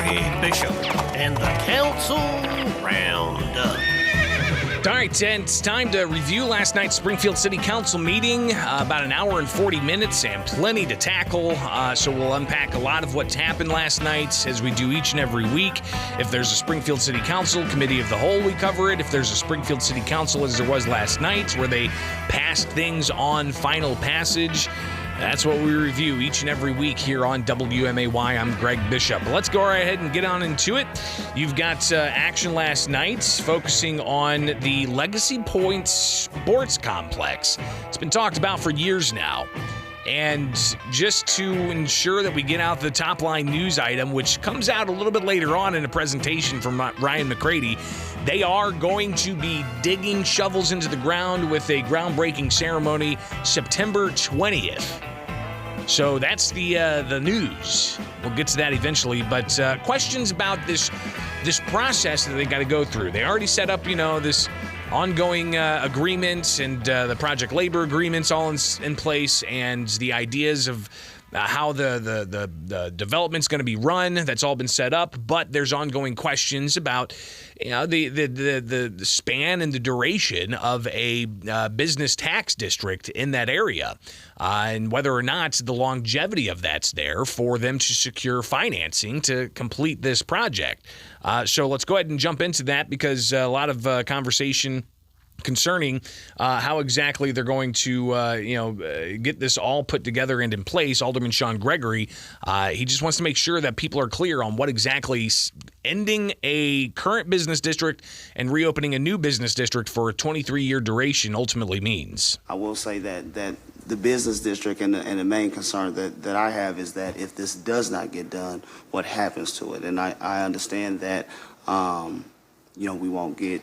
Greg Bishop and the Council Roundup. All right, and it's time to review last night's Springfield City Council meeting. About an hour and 40 minutes and plenty to tackle. So we'll unpack a lot of what's happened last night, as we do each and every week. If there's a Springfield City Council Committee of the Whole, we cover it. If there's a Springfield City Council, as there was last night, where they passed things on final passage, that's what we review each and every week here on WMAY. I'm Greg Bishop. But let's go right ahead and get on into it. You've got action last night focusing on the Legacy Point Sports Complex. It's been talked about for years now. And just to ensure that we get out the top line news item, which comes out a little bit later on in a presentation from Ryan McCready, they are going to be digging shovels into the ground with a groundbreaking ceremony September 20th. So that's the news. We'll get to that eventually. But questions about this process that they got to go through. They already set up, this ongoing agreements and the project labor agreements all in place, and the ideas of how the development's going to be run. That's all been set up, but there's ongoing questions about the span and the duration of a business tax district in that area, and whether or not the longevity of that's there for them to secure financing to complete this project. So let's go ahead and jump into that, because a lot of conversation concerning how exactly they're going to, get this all put together and in place. Alderman Sean Gregory, he just wants to make sure that people are clear on what exactly ending a current business district and reopening a new business district for a 23-year duration ultimately means. I will say that the business district and the main concern that I have is that if this does not get done, what happens to it? And I understand that, we won't get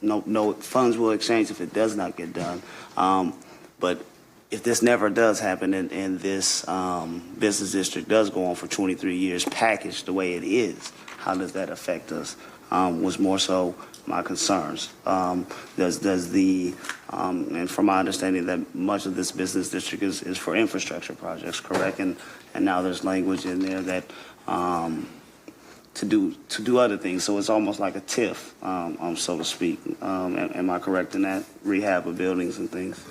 no funds will exchange if it does not get done. But if this never does happen and this business district does go on for 23 years, packaged the way it is, how does that affect us? Was more so my concerns. Does the and from my understanding that much of this business district is for infrastructure projects, correct? And now there's language in there that to do other things, so it's almost like a TIF, so to speak. Am I correct in that? Rehab of buildings and things.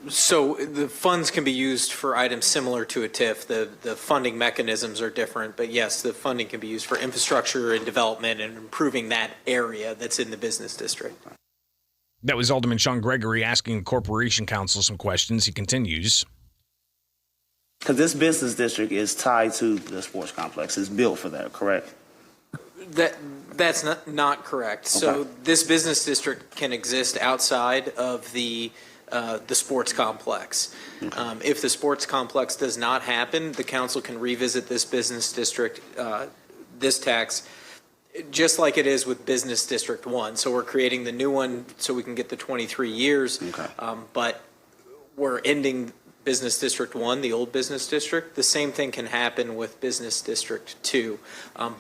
So the funds can be used for items similar to a TIF. The funding mechanisms are different, but yes, the funding can be used for infrastructure and development and improving that area that's in the business district. That was Alderman Sean Gregory asking the Corporation Council some questions. He continues. Because this business district is tied to the sports complex. It's built for that, correct? That's not correct. Okay. So this business district can exist outside of the sports complex. Okay. If the sports complex does not happen, the council can revisit this business district, this tax, just like it is with Business District 1. So we're creating the new one so we can get the 23 years, okay. But we're ending Business District 1, the old business district. The same thing can happen with Business District 2.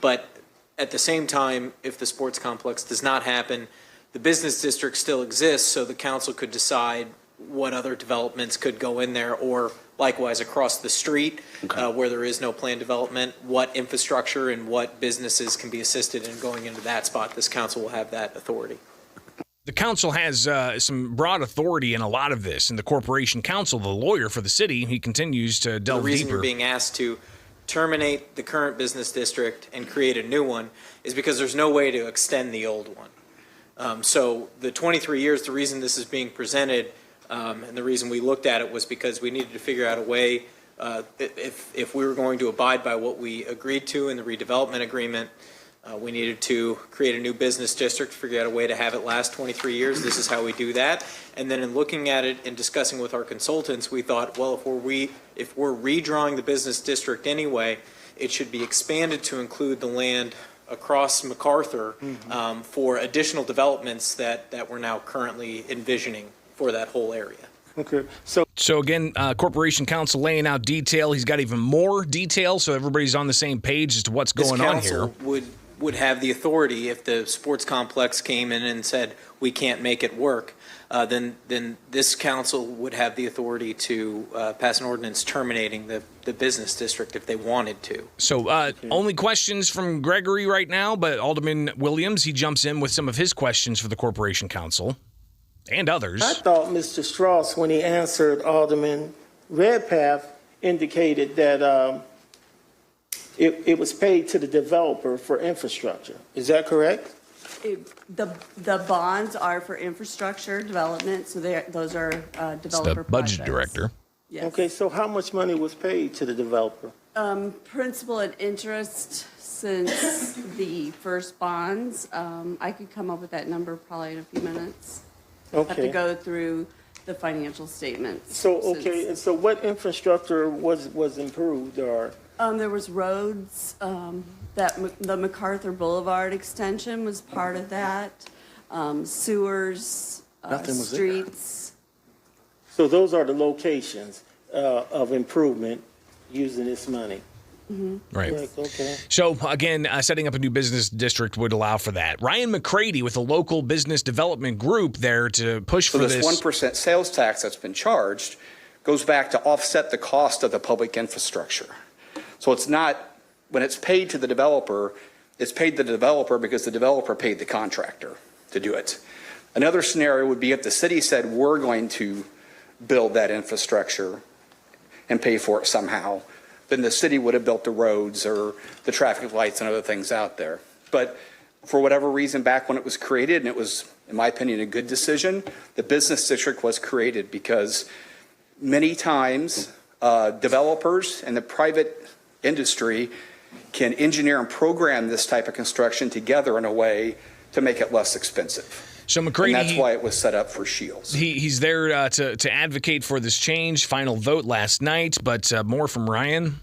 But at the same time, if the sports complex does not happen, the business district still exists, so the council could decide what other developments could go in there, or likewise across the street, okay. Where there is no planned development, what infrastructure and what businesses can be assisted in going into that spot. This council will have that authority. The council has some broad authority in a lot of this. And the Corporation Council, the lawyer for the city, he continues to delve deeper. The reason you're being asked to terminate the current business district and create a new one is because there's no way to extend the old one. So the 23 years, the reason this is being presented and the reason we looked at it was because we needed to figure out a way, if we were going to abide by what we agreed to in the redevelopment agreement, we needed to create a new business district, figure out a way to have it last 23 years. This is how we do that. And then in looking at it and discussing with our consultants, we thought, well, if we're redrawing the business district anyway, it should be expanded to include the land across MacArthur for additional developments that we're now currently envisioning for that whole area. Okay. So again, Corporation Council laying out detail. He's got even more detail, so everybody's on the same page as to what's going on here. This council would have the authority if the sports complex came in and said we can't make it work. then this council would have the authority to pass an ordinance terminating the business district if they wanted to. So only questions from Gregory right now, but Alderman Williams, he jumps in with some of his questions for the Corporation Council and others. I thought Mr. Strauss, when he answered Alderman Redpath, indicated that it was paid to the developer for infrastructure. Is that correct? The bonds are for infrastructure development, so those are developer It's the budget projects. director. Yes. Okay, so how much money was paid to the developer? Principal and interest since the first bonds. I could come up with that number probably in a few minutes. Have to Okay. go through the financial statements. So, okay, since- and so what infrastructure was improved or? There was roads, the MacArthur Boulevard extension was part of that, sewers, Nothing was there. streets. So those are the locations of improvement using this money? Right. Correct, okay. So, again, setting up a new business district would allow for that. Ryan McCready with a local business development group there to push So for this 1% sales tax that's been charged goes back to offset the cost of the public infrastructure. So it's not, when it's paid to the developer, it's paid to the developer because the developer paid the contractor to do it. Another scenario would be if the city said, we're going to build that infrastructure and pay for it somehow, then the city would have built the roads or the traffic lights and other things out there. But for whatever reason, back when it was created, and it was, in my opinion, a good decision, the business district was created because many times developers and the private industry can engineer and program this type of construction together in a way to make it less expensive. So McCready, And that's why it was set up for Shields. he's there to advocate for this change. Final vote last night, but more from Ryan.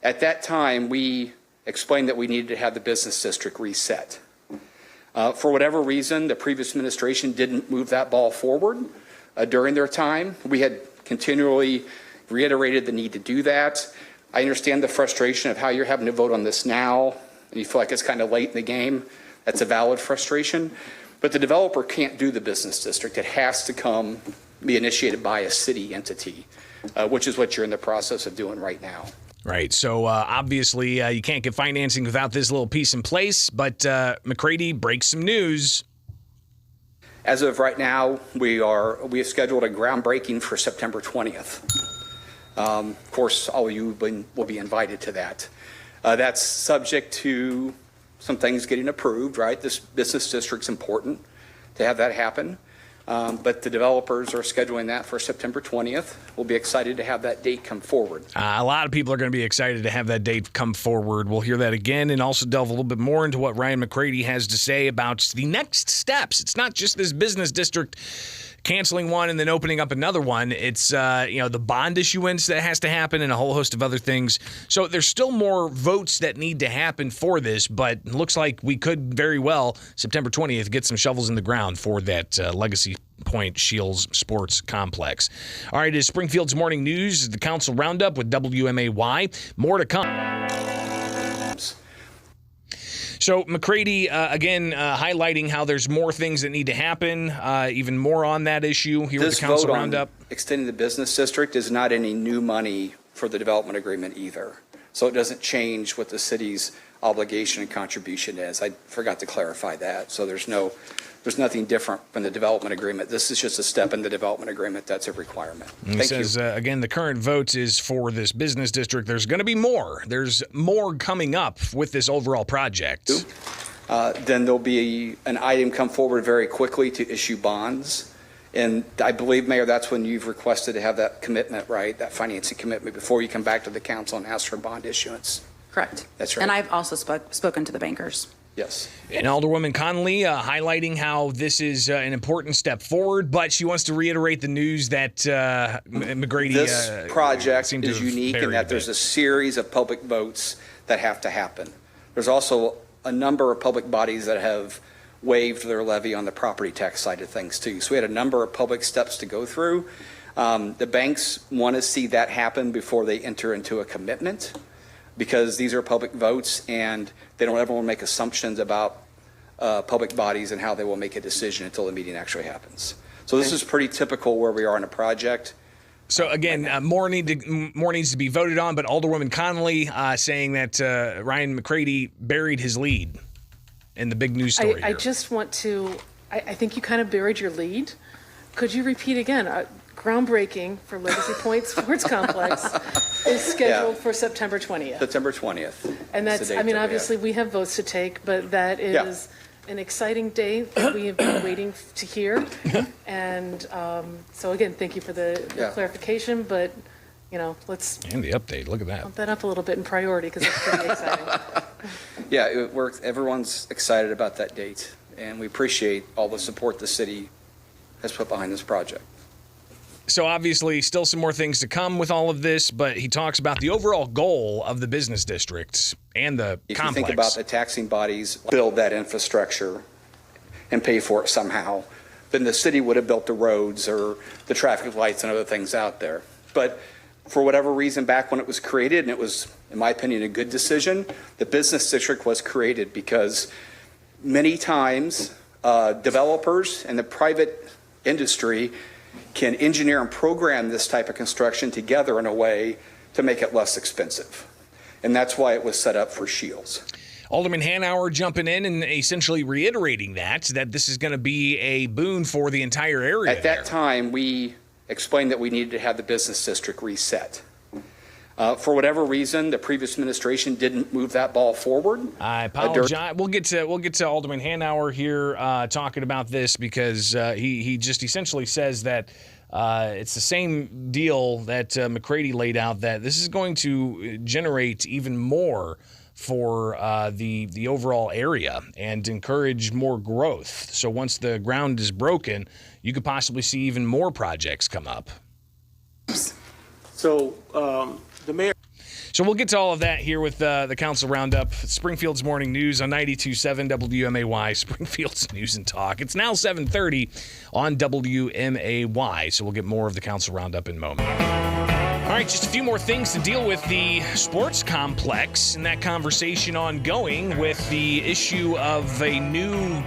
At that time, we explained that we needed to have the business district reset. For whatever reason, the previous administration didn't move that ball forward during their time. We had continually reiterated the need to do that. I understand the frustration of how you're having to vote on this now, and you feel like it's kind of late in the game. That's a valid frustration. But the developer can't do the business district. It has to be initiated by a city entity, which is what you're in the process of doing right now. Right. So obviously you can't get financing without this little piece in place, but McCready breaks some news. As of right now, we have scheduled a groundbreaking for September 20th. Of course, all of you will be invited to that. That's subject to some things getting approved, right? This business district's important to have that happen. But the developers are scheduling that for September 20th. We'll be excited to have that date come forward. A lot of people are going to be excited to have that date come forward. We'll hear that again and also delve a little bit more into what Ryan McCready has to say about the next steps. It's not just this business district canceling one and then opening up another one. It's the bond issuance that has to happen and a whole host of other things. So there's still more votes that need to happen for this, but it looks like we could very well, September 20th, get some shovels in the ground for that Legacy Point Shields Sports Complex. All right, it's Springfield's Morning News, the Council Roundup with WMAY. More to come. So McCready, again, highlighting how there's more things that need to happen, even more on that issue here with the Council Roundup. Extending the business district is not any new money for the development agreement either. So it doesn't change what the city's obligation and contribution is. I forgot to clarify that. So there's nothing different from the development agreement. This is just a step in the development agreement. That's a requirement. And it says, again, the current vote is for this business district. There's going to be more. There's more coming up with this overall project. Then there'll be an item come forward very quickly to issue bonds. And I believe, Mayor, that's when you've requested to have that commitment, right? That financing commitment before you come back to the council and ask for bond issuance. Correct. That's right. And I've also spoken to the bankers. Yes. And Alderwoman Connolly highlighting how this is an important step forward, but she wants to reiterate the news that McGrady This project seemed to is have unique in buried that there's a series of public votes that have to happen. There's also a number of public bodies that have waived their levy on the property tax side of things too. So we had a number of public steps to go through. The banks want to see that happen before they enter into a commitment, because these are public votes and they don't ever want to make assumptions about public bodies and how they will make a decision until the meeting actually happens. So this is pretty typical where we are in a project. So again, more needs to be voted on, but Alderwoman Connolly saying that Ryan McCready buried his lead in the big news story I here. just want to, I think you kind of buried your lead. Could you repeat again? Groundbreaking for Legacy Point Sports Complex is scheduled for September 20th. September 20th. And is that's, the date I mean, that we have. obviously we have votes to take, but that is an exciting date that we have been waiting to hear. And so again, thank you for the clarification, but let's And the update, look at that. bump that up a little bit in priority because it's pretty exciting. Yeah, it works. Everyone's excited about that date, and we appreciate all the support the city has put behind this project. So obviously still some more things to come with all of this, but he talks about the overall goal of the business district and the If complex. you think about the taxing bodies build that infrastructure and pay for it somehow, then the city would have built the roads or the traffic lights and other things out there. But for whatever reason, back when it was created, and it was, in my opinion, a good decision, the business district was created because many times developers and the private industry can engineer and program this type of construction together in a way to make it less expensive. And that's why it was set up for Shields. Alderman Hanauer jumping in and essentially reiterating that this is going to be a boon for the entire area. At that time, we explained that we needed to have the business district reset. For whatever reason, the previous administration didn't move that ball forward. I apologize. We'll get to Alderman Hanauer here talking about this because he just essentially says that it's the same deal that McCready laid out, that this is going to generate even more for the overall area and encourage more growth. So once the ground is broken, you could possibly see even more projects come up. So the mayor. So we'll get to all of that here with the Council Roundup, Springfield's Morning News on 92.7 WMAY, Springfield's News and Talk. It's now 7:30 on WMAY, so we'll get more of the Council Roundup in a moment. All right, just a few more things to deal with the sports complex and that conversation ongoing with the issue of a new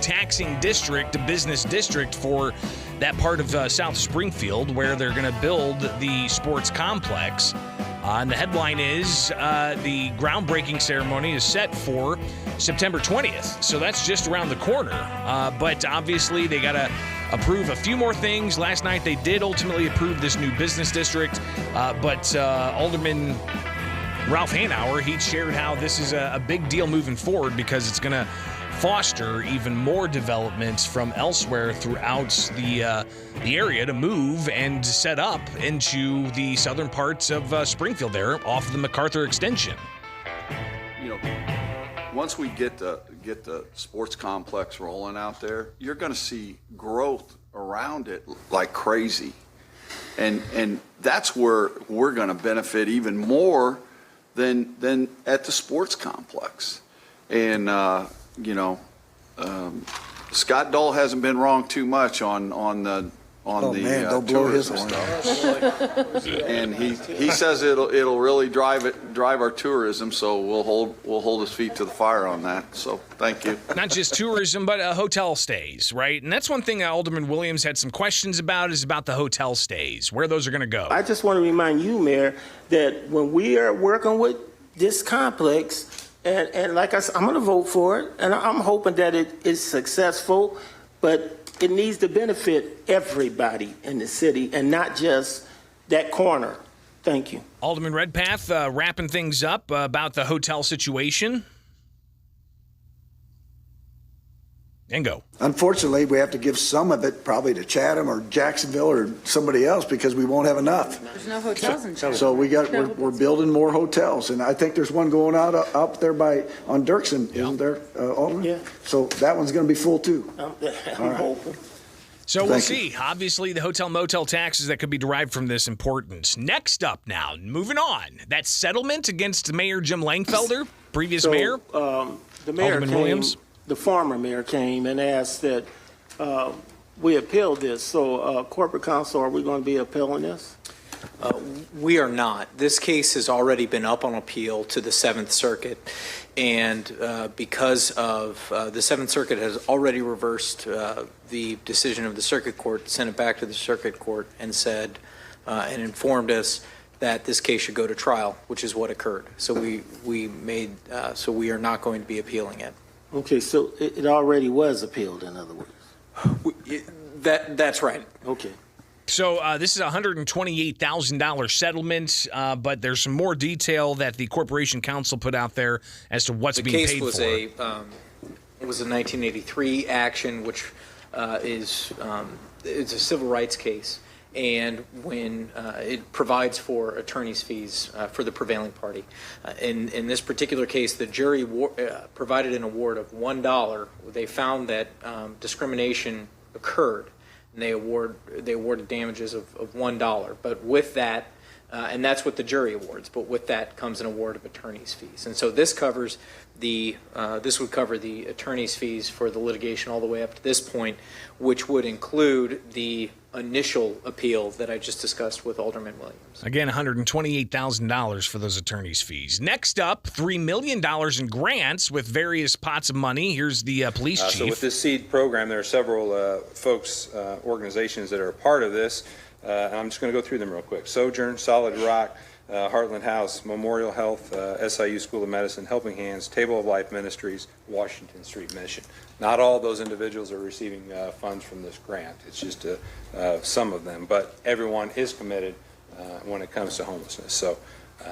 taxing district, a business district for that part of South Springfield where they're going to build the sports complex. And the headline is the groundbreaking ceremony is set for September 20th. So that's just around the corner. But obviously they got to approve a few more things. Last night they did ultimately approve this new business district. But Alderman Ralph Hanauer, he shared how this is a big deal moving forward because it's going to foster even more development from elsewhere throughout the area to move and set up into the southern parts of Springfield there off of the MacArthur extension. Once we get the sports complex rolling out there, you're going to see growth around it like crazy. And that's where we're going to benefit even more than at the sports complex. And Scott Dole hasn't been wrong too much on the tourism stuff. And he says it'll really drive our tourism. So we'll hold his feet to the fire on that. So thank you. Not just tourism, but hotel stays, right? And that's one thing that Alderman Williams had some questions about is about the hotel stays, where those are going to go. I just want to remind you, Mayor, that when we are working with this complex, and like I said, I'm going to vote for it, and I'm hoping that it is successful, but it needs to benefit everybody in the city and not just that corner. Thank you. Alderman Redpath wrapping things up about the hotel situation. And go. Unfortunately, we have to give some of it probably to Chatham or Jacksonville or somebody else because we won't have enough. There's no hotels in Chatham. So we're building more hotels, and I think there's one going out up there on Dirksen, isn't there, Alderman? Yeah. So that one's going to be full too. I'm right. hoping. So we'll Thank you. see. Obviously, the hotel motel taxes that could be derived from this important. Next up now, moving on, that settlement against Mayor Jim Langfelder, previous mayor. The mayor Alderman came, Williams. the former mayor came and asked that we appeal this. So corporate counsel, are we going to be appealing this? We are not. This case has already been up on appeal to the Seventh Circuit, and because of the Seventh Circuit has already reversed the decision of the Circuit Court, sent it back to the Circuit Court, and said and informed us that this case should go to trial, which is what occurred. So we are not going to be appealing it. Okay, so it already was appealed, in other words. That's right. Okay. So this is a $128,000 settlement, but there's some more detail that the Corporation Counsel put out there as to what's being paid for. The case was a 1983 action, which it's a civil rights case, and when it provides for attorney's fees for the prevailing party. In this particular case, the jury provided an award of $1. They found that discrimination occurred, and they awarded damages of $1. But with that, and that's what the jury awards, but with that comes an award of attorney's fees. And so this covers this would cover the attorney's fees for the litigation all the way up to this point, which would include the initial appeal that I just discussed with Alderman Williams. Again, $128,000 for those attorney's fees. Next up, $3 million in grants with various pots of money. Here's the police chief. So with this SEED program, there are several organizations that are a part of this. And I'm just going to go through them real quick. Sojourn, Solid Rock, Heartland House, Memorial Health, SIU School of Medicine, Helping Hands, Table of Life Ministries, Washington Street Mission. Not all those individuals are receiving funds from this grant. It's just some of them. But everyone is committed when it comes to homelessness. So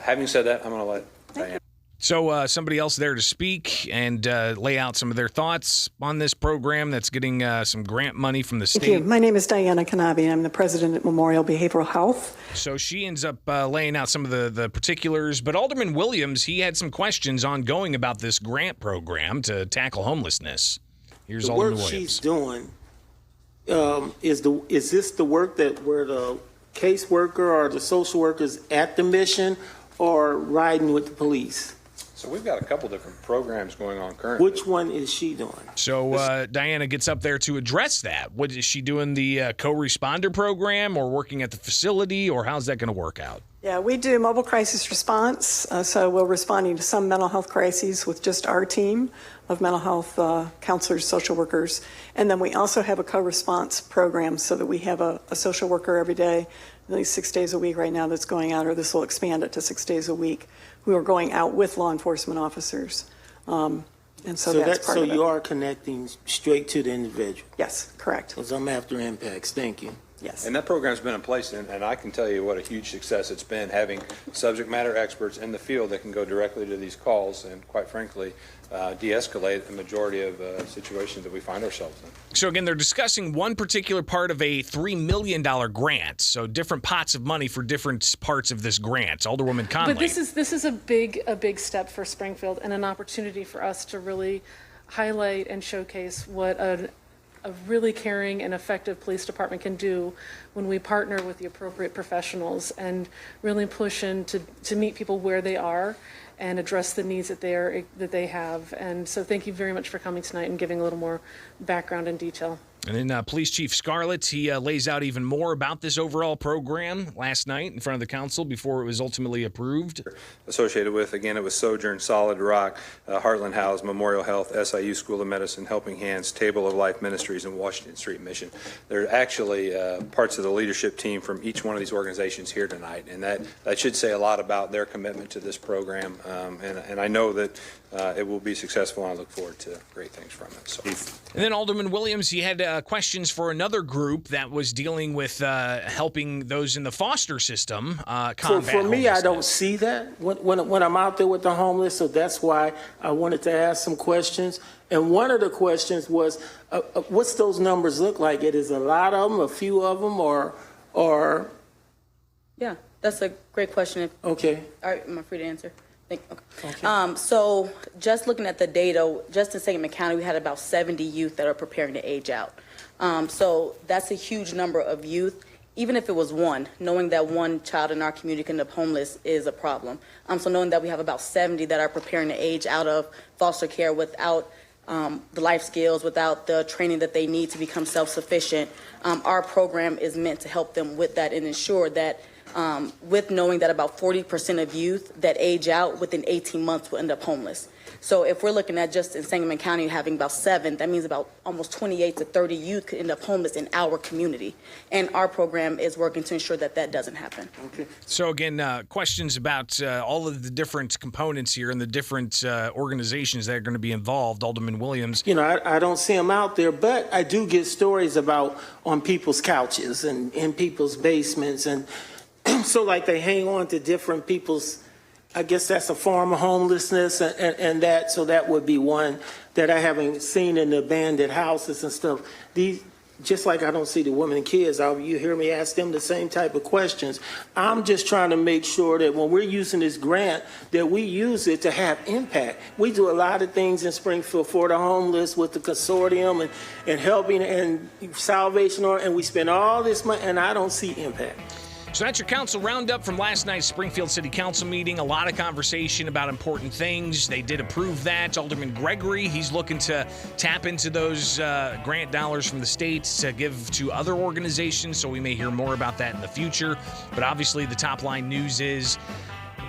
having said that, I'm going to let Diana. So somebody else there to speak and lay out some of their thoughts on this program that's getting some grant money from the state. Thank you. My name is Diana Kanabi. I'm the president at Memorial Behavioral Health. So she ends up laying out some of the particulars. But Alderman Williams, he had some questions ongoing about this grant program to tackle homelessness. Here's Alderman Williams. The work she's doing, is this the work that where the caseworker or the social worker is at the mission or riding with the police? So we've got a couple different programs going on currently. Which one is she doing? So Diana gets up there to address that. What is she doing, the co-responder program or working at the facility, or how's that going to work out? Yeah, we do mobile crisis response. So we're responding to some mental health crises with just our team of mental health counselors, social workers. And then we also have a co-response program so that we have a social worker every day, at least 6 days a week right now that's going out, or this will expand it to 6 days a week, who are going out with law enforcement officers. And so that's part of it. So you are connecting straight to the individual? Yes, correct. Because I'm after impacts. Thank you. Yes. And that program's been in place, and I can tell you what a huge success it's been, having subject matter experts in the field that can go directly to these calls and, quite frankly, de-escalate the majority of situations that we find ourselves in. So again, they're discussing one particular part of a $3 million grant. So different pots of money for different parts of this grant. Alderwoman Conley. But this is a big step for Springfield and an opportunity for us to really highlight and showcase what a really caring and effective police department can do when we partner with the appropriate professionals and really push in to meet people where they are and address the needs that they have. And so thank you very much for coming tonight and giving a little more background and detail. And then Police Chief Scarlett, he lays out even more about this overall program last night in front of the council before it was ultimately approved. Associated with, again, it was Sojourn, Solid Rock, Heartland House, Memorial Health, SIU School of Medicine, Helping Hands, Table of Life Ministries, and Washington Street Mission. There are actually parts of the leadership team from each one of these organizations here tonight, and that should say a lot about their commitment to this program. And I know that it will be successful, and I look forward to great things from it. So. And then Alderman Williams, he had questions for another group that was dealing with helping those in the foster system combat So for me, I don't homelessness. see that when I'm out there with the homeless, so that's why I wanted to ask some questions. And one of the questions was, what's those numbers look like? It is a lot of them, a few of them, or? Yeah, that's a great question. Okay. All right, am I free to answer? Okay. So just looking at the data, just in Sangamon County, we had about 70 youth that are preparing to age out. So that's a huge number of youth. Even if it was one, knowing that one child in our community can end up homeless is a problem. So knowing that we have about 70 that are preparing to age out of foster care without the life skills, without the training that they need to become self-sufficient, our program is meant to help them with that and ensure that with knowing that about 40% of youth that age out within 18 months will end up homeless. So if we're looking at just in Sangamon County having about 7, that means about almost 28 to 30 youth could end up homeless in our community. And our program is working to ensure that that doesn't happen. Okay. So again, questions about all of the different components here and the different organizations that are going to be involved. Alderman Williams. You know, I don't see them out there, but I do get stories about on people's couches and in people's basements. And so like they hang on to different people's, I guess that's a form of homelessness and that, so that would be one that I haven't seen in the abandoned houses and stuff. These, just like I don't see the women and kids, you hear me ask them the same type of questions. I'm just trying to make sure that when we're using this grant, that we use it to have impact. We do a lot of things in Springfield for the homeless with the consortium and helping and Salvation Army, and we spend all this money and I don't see impact. So that's your council roundup from last night's Springfield City Council meeting. A lot of conversation about important things. They did approve that. Alderman Gregory, he's looking to tap into those grant dollars from the state to give to other organizations, so we may hear more about that in the future. But obviously the top line news is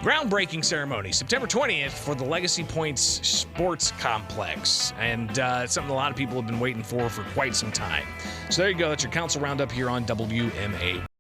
groundbreaking ceremony, September 20th for the Legacy Points Sports Complex. And it's something a lot of people have been waiting for quite some time. So there you go. That's your council roundup here on WMA.